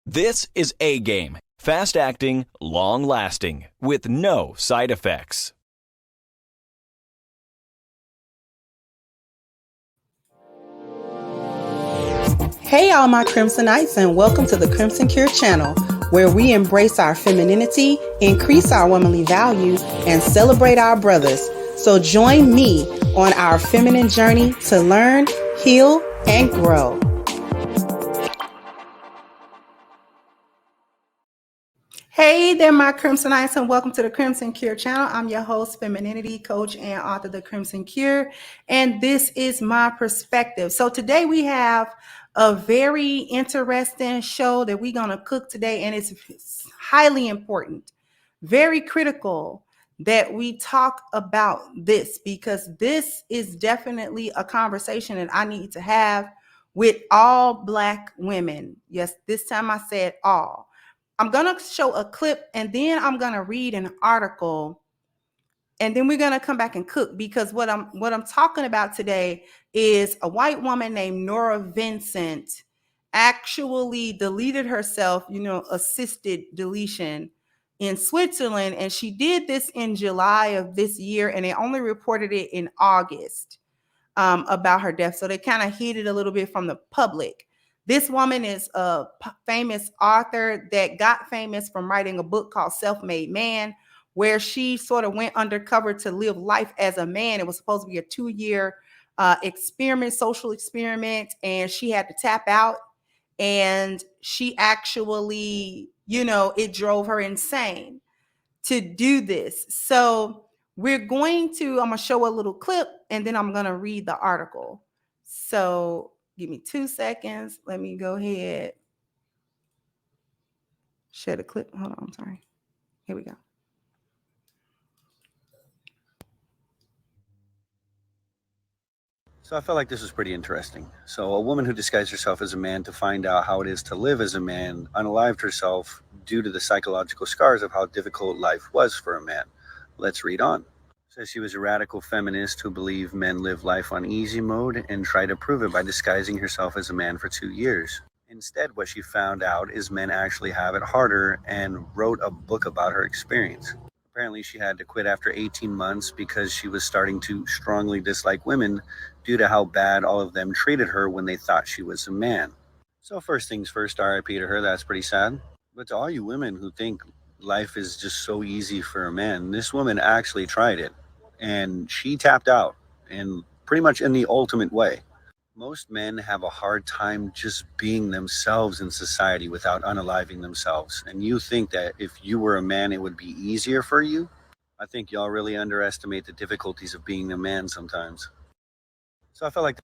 This is A Game, fast acting, long lasting, with no side effects. Hey all my Crimsonites, and welcome to the Crimson Cure channel, where we embrace our femininity, increase our womanly value, and celebrate our brothers. So join me on our feminine journey to learn, heal, and grow. Hey there, my Crimsonites, and welcome to the Crimson Cure channel. I'm your host, femininity coach, and author of The Crimson Cure, and this is my perspective. So today we have a very interesting show that we're going to cook today, and it's highly important, very critical that we talk about this, because this is definitely a conversation that I need to have with all Black women. Yes, this time I said all. I'm going to show a clip, and then I'm going to read an article, and then we're going to come back and cook, because what I'm talking about today is a white woman named Nora Vincent actually deleted herself, assisted deletion in Switzerland, and she did this in July of this year, and they only reported it in August about her death. So they kind of hid it a little bit from the public. This woman is a famous author that got famous from writing a book called Self-Made Man, where she sort of went undercover to live life as a man. It was supposed to be a 2-year social experiment, and she had to tap out. And she actually, it drove her insane to do this. So I'm going to show a little clip, and then I'm going to read the article. So give me 2 seconds. Let me go ahead. Share the clip. Hold on. I'm sorry. Here we go. So I felt like this was pretty interesting. So a woman who disguised herself as a man to find out how it is to live as a man unalived herself due to the psychological scars of how difficult life was for a man. Let's read on. Says she was a radical feminist who believed men live life on easy mode and tried to prove it by disguising herself as a man for 2 years. Instead, what she found out is men actually have it harder, and wrote a book about her experience. Apparently, she had to quit after 18 months because she was starting to strongly dislike women due to how bad all of them treated her when they thought she was a man. So first things first, RIP to her, that's pretty sad. But to all you women who think life is just so easy for a man, this woman actually tried it, and she tapped out, and pretty much in the ultimate way. Most men have a hard time just being themselves in society without unaliving themselves. And you think that if you were a man, it would be easier for you? I think y'all really underestimate the difficulties of being a man sometimes. So I felt like.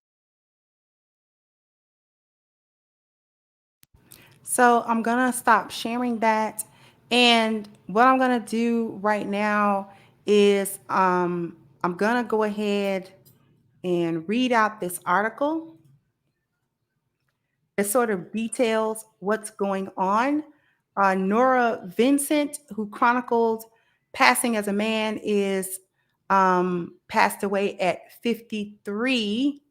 So I'm going to stop sharing that. And what I'm going to do right now is I'm going to go ahead and read out this article. It sort of details what's going on. Nora Vincent, who chronicled passing as a man, is passed away at 53.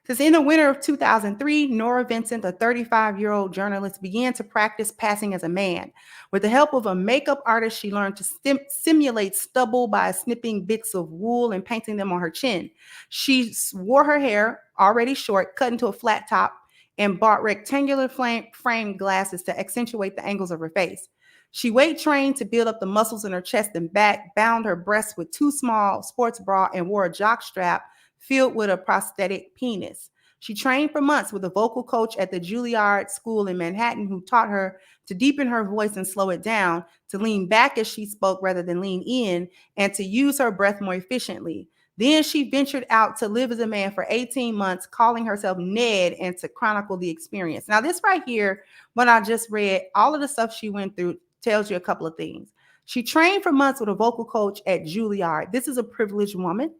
Since in the winter of 2003, Nora Vincent, a 35-year-old journalist, began to practice passing as a man. With the help of a makeup artist, she learned to simulate stubble by snipping bits of wool and painting them on her chin. She wore her hair, already short, cut into a flat top, and bought rectangular frame glasses to accentuate the angles of her face. She weight trained to build up the muscles in her chest and back, bound her breasts with 2 small sports bra, and wore a jock strap filled with a prosthetic penis. She trained for months with a vocal coach at the Juilliard School in Manhattan, who taught her to deepen her voice and slow it down, to lean back as she spoke rather than lean in, and to use her breath more efficiently. Then she ventured out to live as a man for 18 months, calling herself Ned, and to chronicle the experience. Now, this right here, what I just read, all of the stuff she went through tells you a couple of things. She trained for months with a vocal coach at Juilliard. This is a privileged woman.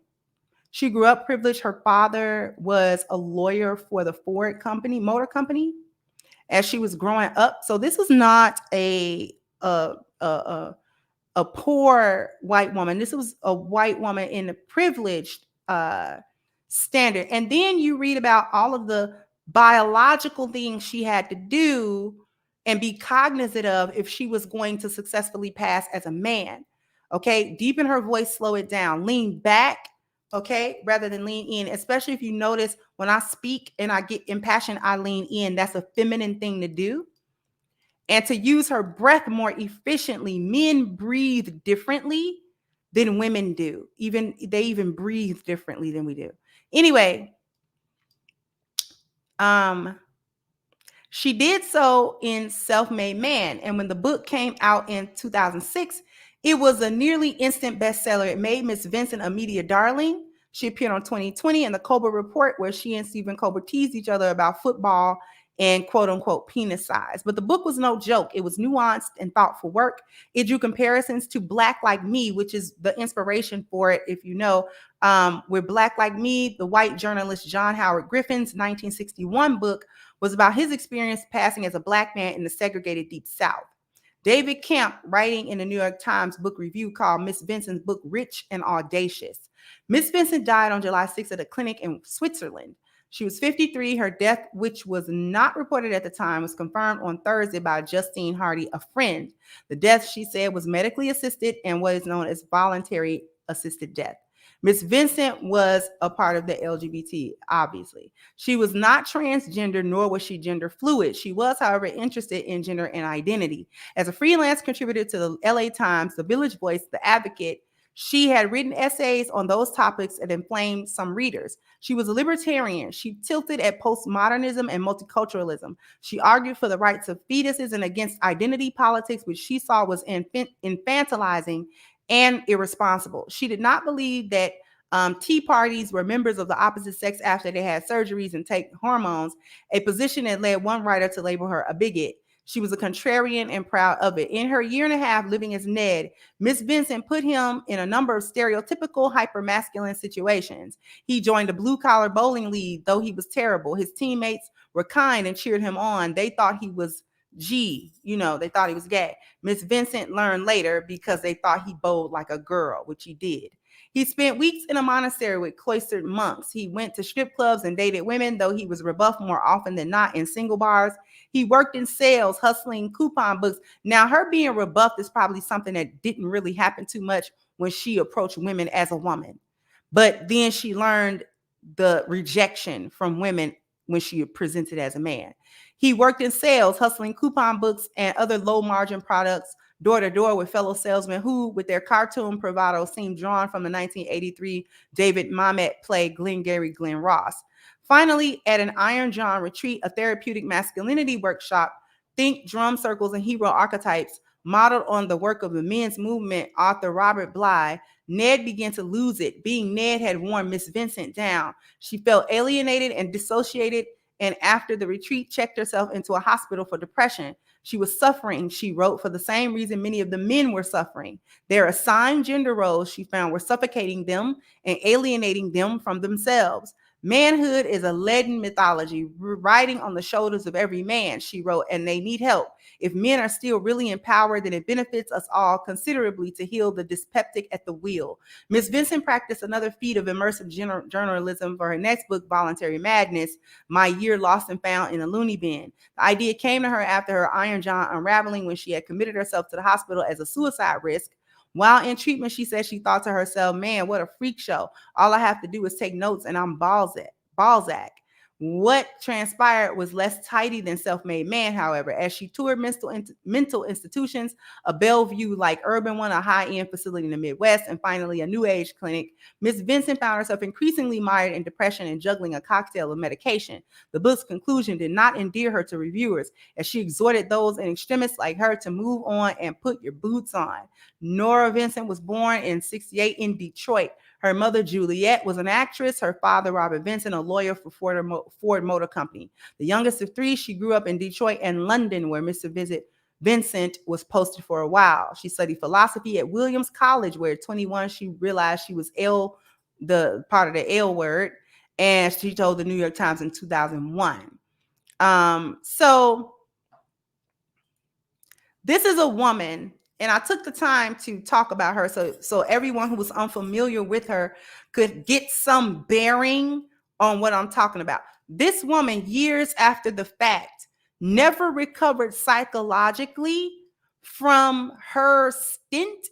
She grew up privileged. Her father was a lawyer for the Ford company, motor company, as she was growing up. So this was not a poor white woman. This was a white woman in a privileged standard. And then you read about all of the biological things she had to do, and be cognizant of if she was going to successfully pass as a man. Okay, deepen her voice, slow it down, lean back, okay, rather than lean in. Especially if you notice when I speak and I get impassioned, I lean in. That's a feminine thing to do. And to use her breath more efficiently. Men breathe differently than women do. They even breathe differently than we do. Anyway, she did so in Self-Made Man. And when the book came out in 2006, it was a nearly instant bestseller. It made Miss Vincent a media darling. She appeared on 2020 in the Colbert Report, where she and Stephen Colbert teased each other about football and quote unquote penis size. But the book was no joke. It was nuanced and thoughtful work. It drew comparisons to Black Like Me, which is the inspiration for it, if you know. With Black Like Me, the white journalist John Howard Griffin's 1961 book was about his experience passing as a Black man in the segregated Deep South. David Kemp, writing in the New York Times book review, called Miss Vincent's book rich and audacious. Miss Vincent died on July 6th at a clinic in Switzerland. She was 53. Her death, which was not reported at the time, was confirmed on Thursday by Justine Hardy, a friend. The death, she said, was medically assisted and what is known as voluntary assisted death. Miss Vincent was a part of the LGBT, obviously. She was not transgender, nor was she gender fluid. She was, however, interested in gender and identity. As a freelance contributor to the LA Times, the Village Voice, the Advocate, she had written essays on those topics and inflamed some readers. She was a libertarian. She tilted at postmodernism and multiculturalism. She argued for the rights of fetuses and against identity politics, which she saw was infantilizing and irresponsible. She did not believe that tea parties were members of the opposite sex after they had surgeries and take hormones, a position that led one writer to label her a bigot. She was a contrarian and proud of it. In her year and a half living as Ned, Miss Vincent put him in a number of stereotypical hypermasculine situations. He joined a blue-collar bowling league, though he was terrible. His teammates were kind and cheered him on. They thought he was they thought he was gay. Miss Vincent learned later because they thought he bowled like a girl, which he did. He spent weeks in a monastery with cloistered monks. He went to strip clubs and dated women, though he was rebuffed more often than not in single bars. He worked in sales, hustling coupon books. Now, her being rebuffed is probably something that didn't really happen too much when she approached women as a woman. But then she learned the rejection from women when she presented as a man. He worked in sales, hustling coupon books and other low-margin products, door to door with fellow salesmen who, with their cartoon bravado, seemed drawn from the 1983 David Mamet play Glengarry Glen Ross. Finally, at an Iron John retreat, a therapeutic masculinity workshop, Think Drum Circles and Hero Archetypes, modeled on the work of the men's movement author Robert Bly, Ned began to lose it. Being Ned had worn Miss Vincent down. She felt alienated and dissociated, and after the retreat, checked herself into a hospital for depression. She was suffering, she wrote, for the same reason many of the men were suffering. Their assigned gender roles, she found, were suffocating them and alienating them from themselves. Manhood is a leaden mythology riding on the shoulders of every man, she wrote, and they need help. If men are still really empowered, then it benefits us all considerably to heal the dyspeptic at the wheel. Miss Vincent practiced another feat of immersive journalism for her next book, Voluntary Madness, My Year Lost and Found in a Loony Bin. The idea came to her after her Iron John unraveling when she had committed herself to the hospital as a suicide risk. While in treatment, she said she thought to herself, man, what a freak show. All I have to do is take notes and I'm Balzac. What transpired was less tidy than Self-Made Man, however. As she toured mental institutions, a Bellevue-like urban one, a high-end facility in the Midwest, and finally a New Age clinic, Miss Vincent found herself increasingly mired in depression and juggling a cocktail of medication. The book's conclusion did not endear her to reviewers, as she exhorted those in extremists like her to move on and put your boots on. Nora Vincent was born in 1968 in Detroit. Her mother, Juliet, was an actress. Her father, Robert Vincent, a lawyer for Ford Motor Company. The youngest of three, she grew up in Detroit and London, where Mr. Vincent was posted for a while. She studied philosophy at Williams College, where at 21, she realized she was the part of the L word, and she told the New York Times in 2001. So this is a woman, and I took the time to talk about her so everyone who was unfamiliar with her could get some bearing on what I'm talking about. This woman, years after the fact, never recovered psychologically from her stint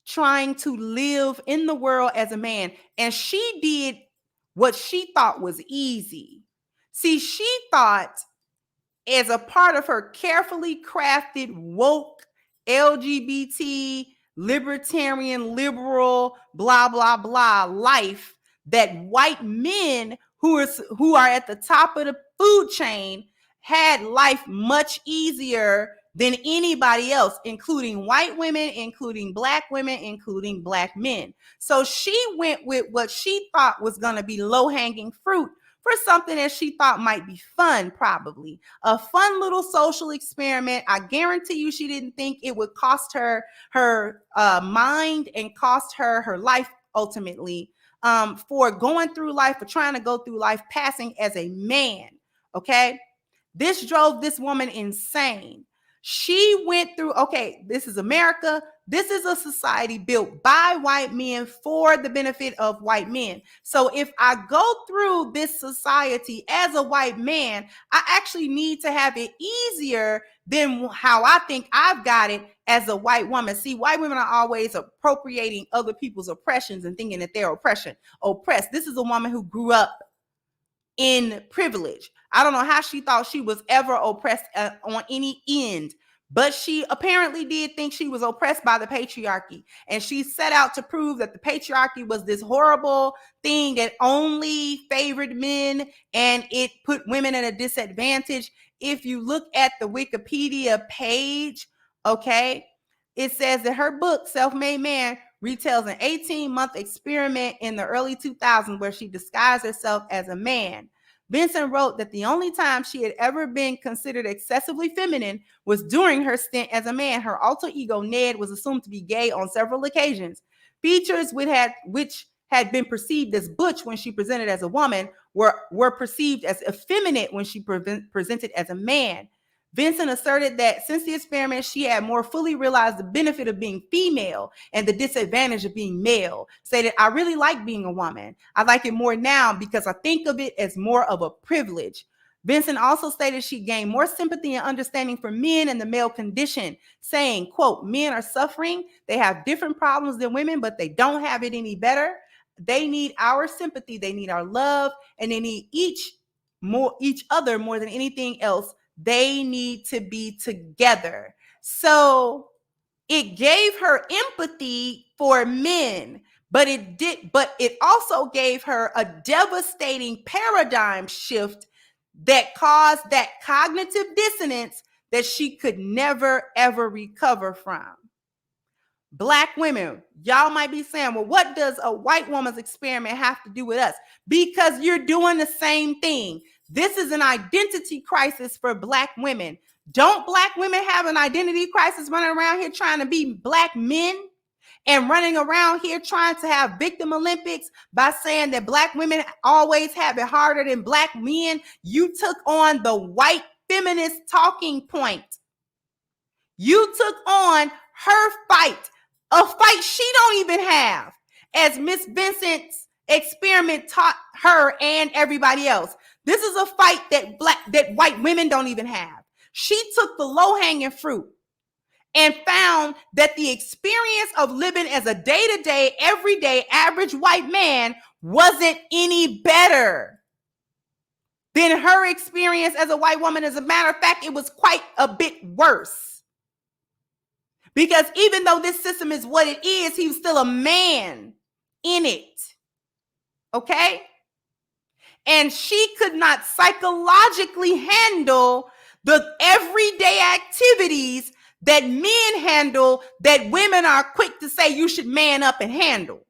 trying to live in the world as a man. And she did what she thought was easy. See, she thought, as a part of her carefully crafted woke LGBT libertarian liberal blah blah blah life, that white men who are at the top of the food chain had life much easier than anybody else, including white women, including black women, including black men. So she went with what she thought was going to be low-hanging fruit for something that she thought might be fun, probably a fun little social experiment. I guarantee you she didn't think it would cost her her mind and cost her her life ultimately, for going through life, for trying to go through life passing as a man. Okay, this drove this woman insane. She went through, okay, this is America. This is a society built by white men for the benefit of white men. So if I go through this society as a white man, I actually need to have it easier than how I think I've got it as a white woman. See, white women are always appropriating other people's oppressions and thinking that they're oppressed. This is a woman who grew up in privilege. I don't know how she thought she was ever oppressed on any end, but she apparently did think she was oppressed by the patriarchy. And she set out to prove that the patriarchy was this horrible thing that only favored men and it put women at a disadvantage. If you look at the Wikipedia page, okay, it says that her book, Self-Made Man, retells an 18-month experiment in the early 2000s where she disguised herself as a man. Vincent wrote that the only time she had ever been considered excessively feminine was during her stint as a man. Her alter ego, Ned, was assumed to be gay on several occasions. Features which had been perceived as butch when she presented as a woman were perceived as effeminate when she presented as a man. Vincent asserted that since the experiment, she had more fully realized the benefit of being female and the disadvantage of being male. Stated, I really like being a woman. I like it more now because I think of it as more of a privilege. Vincent also stated she gained more sympathy and understanding for men and the male condition, saying, quote, men are suffering. They have different problems than women, but they don't have it any better. They need our sympathy. They need our love, and they need each other more than anything else. They need to be together. So it gave her empathy for men, but it also gave her a devastating paradigm shift that caused that cognitive dissonance that she could never, ever recover from. Black women, y'all might be saying, well, what does a white woman's experiment have to do with us? Because you're doing the same thing. This is an identity crisis for Black women. Don't Black women have an identity crisis running around here trying to be Black men and running around here trying to have victim Olympics by saying that Black women always have it harder than Black men? You took on the white feminist talking point. You took on her fight, a fight she don't even have, as Miss Vincent's experiment taught her and everybody else. This is a fight that white women don't even have. She took the low-hanging fruit and found that the experience of living as a day-to-day, everyday, average white man wasn't any better than her experience as a white woman. As a matter of fact, it was quite a bit worse. Because even though this system is what it is, he was still a man in it. Okay? And she could not psychologically handle the everyday activities that men handle that women are quick to say you should man up and handle.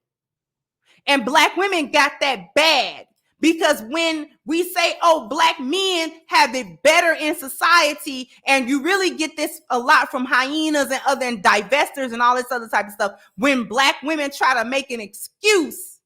And Black women got that bad. Because when we say, oh, Black men have it better in society, and you really get this a lot from hyenas and other divestors and all this other type of stuff, when Black women try to make an excuse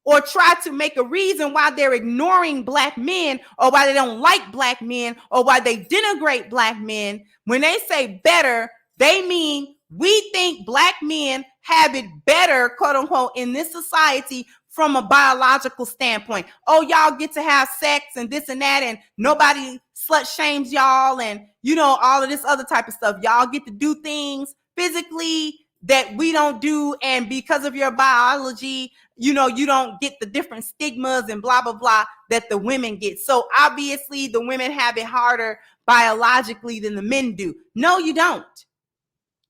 or try to make a reason why they're ignoring Black men or why they don't like Black men or why they denigrate Black men, when they say better, they mean we think Black men have it better, quote unquote, in this society from a biological standpoint. Oh, y'all get to have sex and this and that, and nobody slut shames y'all, and all of this other type of stuff. Y'all get to do things physically that we don't do, and because of your biology, you don't get the different stigmas and blah blah blah that the women get. So obviously the women have it harder biologically than the men do. No, you don't.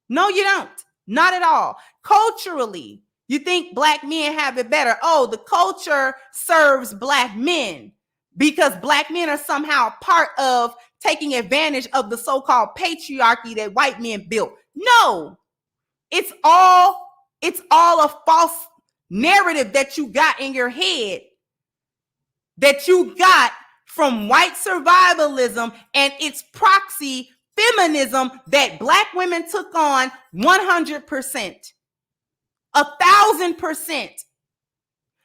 Not at all. Culturally, you think black men have it better. Oh, the culture serves black men because black men are somehow part of taking advantage of the so-called patriarchy that white men built. No, it's all a false narrative that you got in your head, that you got from white survivalism and its proxy feminism that black women took on 100%, 1,000%,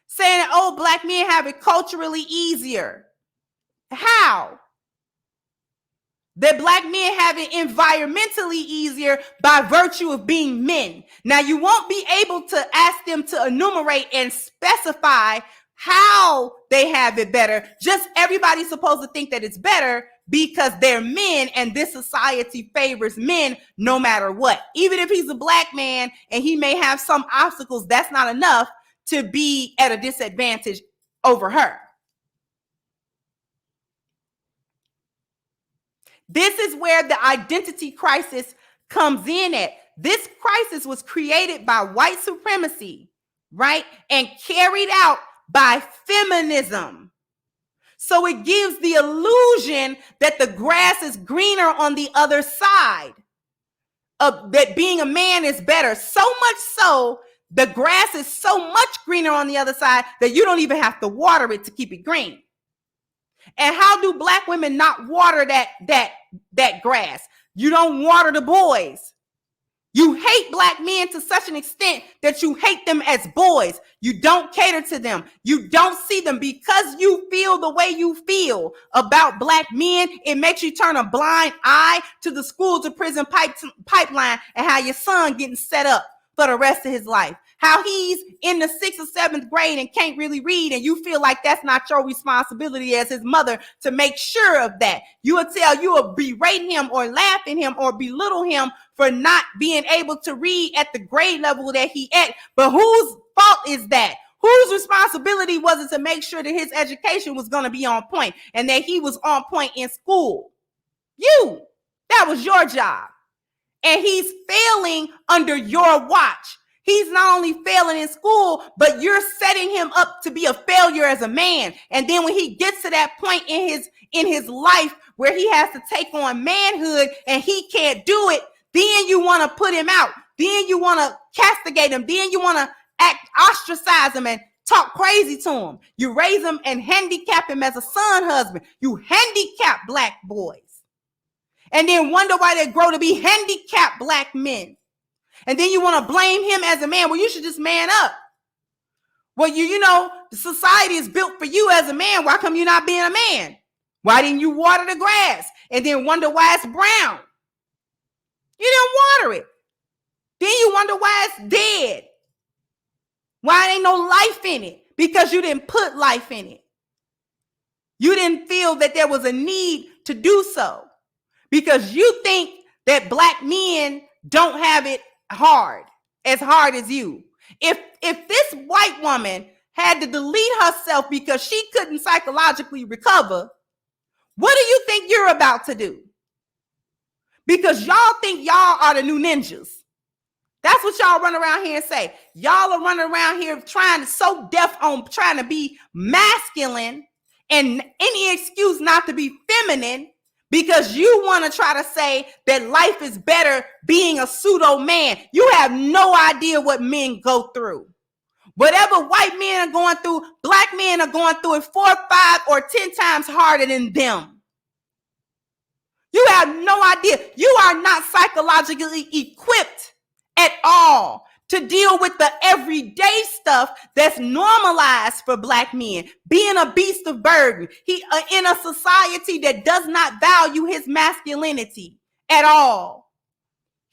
saying that, oh, black men have it culturally easier. How? That black men have it environmentally easier by virtue of being men. Now, you won't be able to ask them to enumerate and specify how they have it better. Just everybody's supposed to think that it's better because they're men and this society favors men no matter what. Even if he's a black man and he may have some obstacles, that's not enough to be at a disadvantage over her. This is where the identity crisis comes in at. This crisis was created by white supremacy, right? And carried out by feminism. So it gives the illusion that the grass is greener on the other side, of that being a man is better. So much so, the grass is so much greener on the other side that you don't even have to water it to keep it green. And how do black women not water that grass? You don't water the boys. You hate black men to such an extent that you hate them as boys. You don't cater to them. You don't see them because you feel the way you feel about black men. It makes you turn a blind eye to the school to prison pipeline and how your son getting set up for the rest of his life. How he's in the 6th or 7th grade and can't really read, and you feel like that's not your responsibility as his mother to make sure of that. You will berate him or laugh at him or belittle him for not being able to read at the grade level that he at. But whose fault is that? Whose responsibility was it to make sure that his education was going to be on point and that he was on point in school? You. That was your job. And he's failing under your watch. He's not only failing in school, but you're setting him up to be a failure as a man. And then when he gets to that point in his life where he has to take on manhood and he can't do it, then you want to put him out. Then you want to castigate him. Then you want to ostracize him and talk crazy to him. You raise him and handicap him as a son husband. You handicap black boys. And then wonder why they grow to be handicapped black men. And then you want to blame him as a man. Well, you should just man up. Well, the society is built for you as a man. Why come you not being a man? Why didn't you water the grass? And then wonder why it's brown. You didn't water it. Then you wonder why it's dead. Why ain't no life in it? Because you didn't put life in it. You didn't feel that there was a need to do so. Because you think that black men don't have it hard as you. If this white woman had to delete herself because she couldn't psychologically recover, what do you think you're about to do? Because y'all think y'all are the new ninjas. That's what y'all run around here and say. Y'all are running around here trying to be masculine and any excuse not to be feminine, because you want to try to say that life is better being a pseudo man. You have no idea what men go through. Whatever white men are going through, black men are going through it 4, 5, or 10 times harder than them. You have no idea. You are not psychologically equipped at all to deal with the everyday stuff that's normalized for black men. Being a beast of burden. He in a society that does not value his masculinity at all.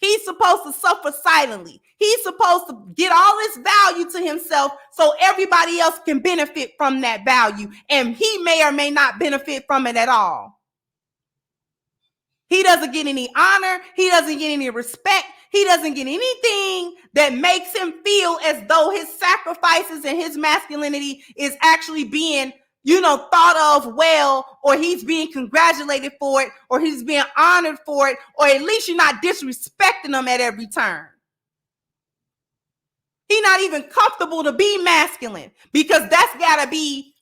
He's supposed to suffer silently. He's supposed to get all this value to himself so everybody else can benefit from that value. And he may or may not benefit from it at all. He doesn't get any honor. He doesn't get any respect. He doesn't get anything that makes him feel as though his sacrifices and his masculinity is actually being, thought of well, or he's being congratulated for it, or he's being honored for it, or at least you're not disrespecting him at every turn. He's not even comfortable to be masculine because that's got to be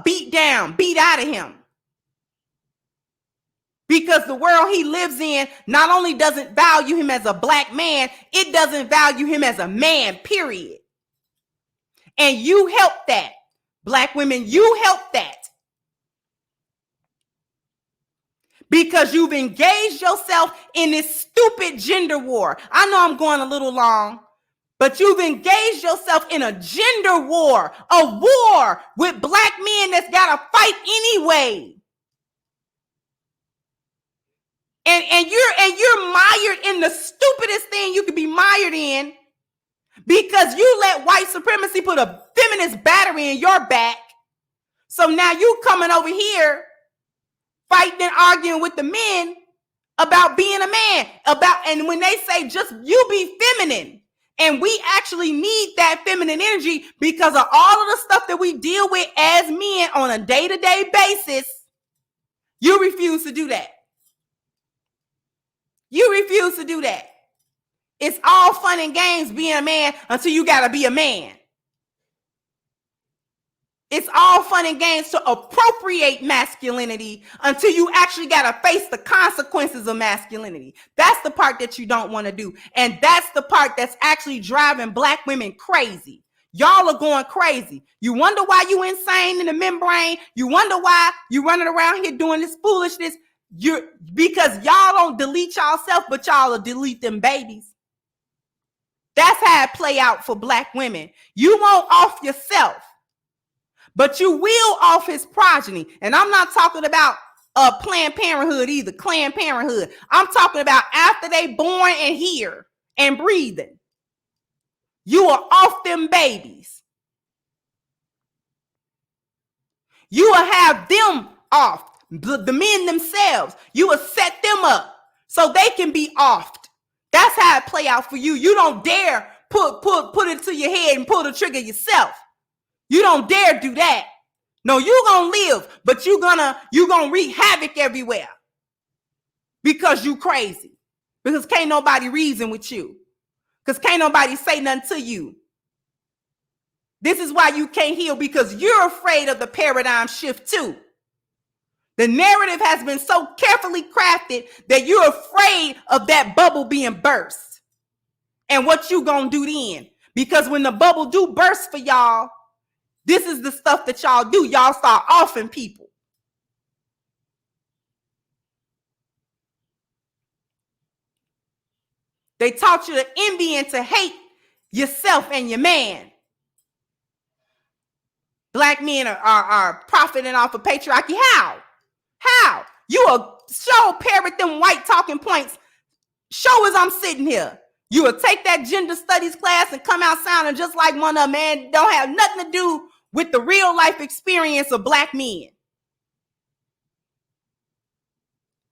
beat down, beat out of him. Because the world he lives in not only doesn't value him as a black man, it doesn't value him as a man, period. And you help that. Black women, you help that. Because you've engaged yourself in this stupid gender war. I know I'm going a little long, but you've engaged yourself in a gender war, a war with black men that's got to fight anyway. And you're mired in the stupidest thing you could be mired in because you let white supremacy put a feminist battery in your back. So now you coming over here fighting and arguing with the men about being a man, and when they say just you be feminine, and we actually need that feminine energy because of all of the stuff that we deal with as men on a day-to-day basis, you refuse to do that. You refuse to do that. It's all fun and games being a man until you got to be a man. It's all fun and games to appropriate masculinity until you actually got to face the consequences of masculinity. That's the part that you don't want to do. And that's the part that's actually driving black women crazy. Y'all are going crazy. You wonder why you insane in the membrane. You wonder why you running around here doing this foolishness. Because y'all don't delete yourself, but y'all will delete them babies. That's how it play out for black women. You won't off yourself, but you will off his progeny. And I'm not talking about Planned Parenthood either, Planned Parenthood. I'm talking about after they born and here and breathing. You are off them babies. You will have them off. The men themselves, you will set them up so they can be offed. That's how it play out for you. You don't dare put it to your head and pull the trigger yourself. You don't dare do that. No, you gonna live, but you gonna wreak havoc everywhere because you crazy. Because can't nobody reason with you. Because can't nobody say nothing to you. This is why you can't heal, because you're afraid of the paradigm shift too. The narrative has been so carefully crafted that you're afraid of that bubble being burst. And what you gonna do then? Because when the bubble do burst for y'all, this is the stuff that y'all do. Y'all start offing people. They taught you to envy and to hate yourself and your man. Black men are profiting off of patriarchy. How? You will show parrot them white talking points. Show as I'm sitting here. You will take that gender studies class and come out sounding just like one of them, man. Don't have nothing to do with the real life experience of black men.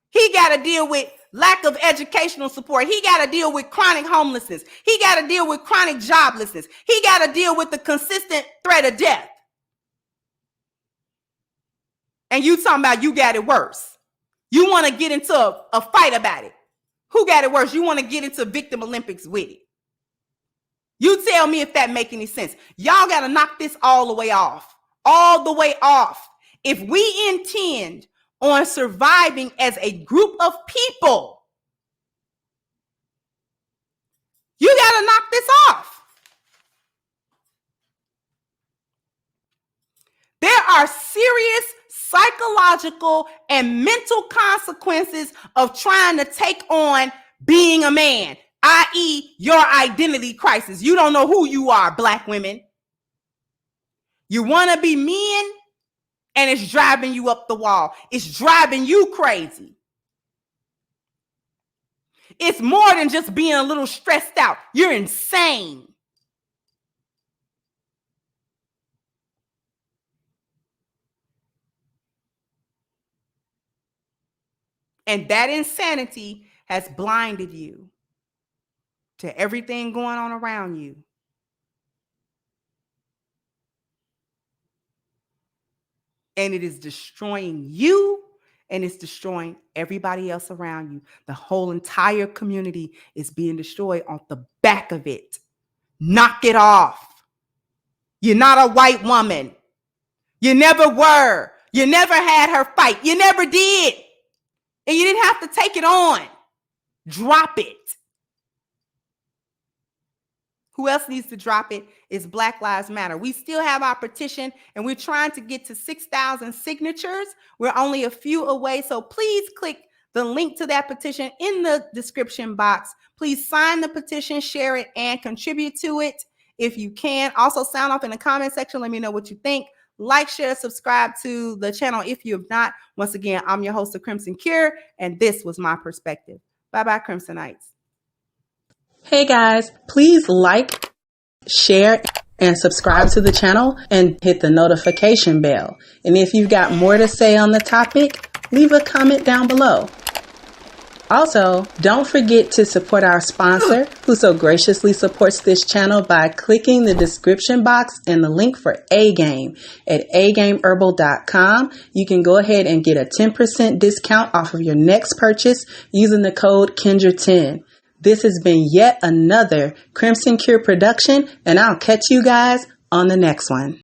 He got to deal with lack of educational support. He got to deal with chronic homelessness. He got to deal with chronic joblessness. He got to deal with the consistent threat of death. And you talking about you got it worse. You want to get into a fight about it. Who got it worse? You want to get into Victim Olympics with it. You tell me if that make any sense. Y'all got to knock this all the way off. All the way off. If we intend on surviving as a group of people, you got to knock this off. There are serious psychological and mental consequences of trying to take on being a man, i.e., your identity crisis. You don't know who you are, black women. You want to be men, and it's driving you up the wall. It's driving you crazy. It's more than just being a little stressed out. You're insane. And that insanity has blinded you to everything going on around you. And it is destroying you, and it's destroying everybody else around you. The whole entire community is being destroyed on the back of it. Knock it off. You're not a white woman. You never were. You never had her fight. You never did. And you didn't have to take it on. Drop it. Who else needs to drop it is Black Lives Matter. We still have our petition, and we're trying to get to 6,000 signatures. We're only a few away, so please click the link to that petition in the description box. Please sign the petition, share it, and contribute to it if you can. Also, sound off in the comment section. Let me know what you think. Like, share, subscribe to the channel if you have not. Once again, I'm your host, The Crimson Cure, and this was my perspective. Bye-bye, Crimsonites. Hey guys, please like, share, and subscribe to the channel and hit the notification bell. And if you've got more to say on the topic, leave a comment down below. Also, don't forget to support our sponsor who so graciously supports this channel by clicking the description box and the link for A-Game at agameherbal.com. You can go ahead and get a 10% discount off of your next purchase using the code Kendra10. This has been yet another Crimson Cure production, and I'll catch you guys on the next one.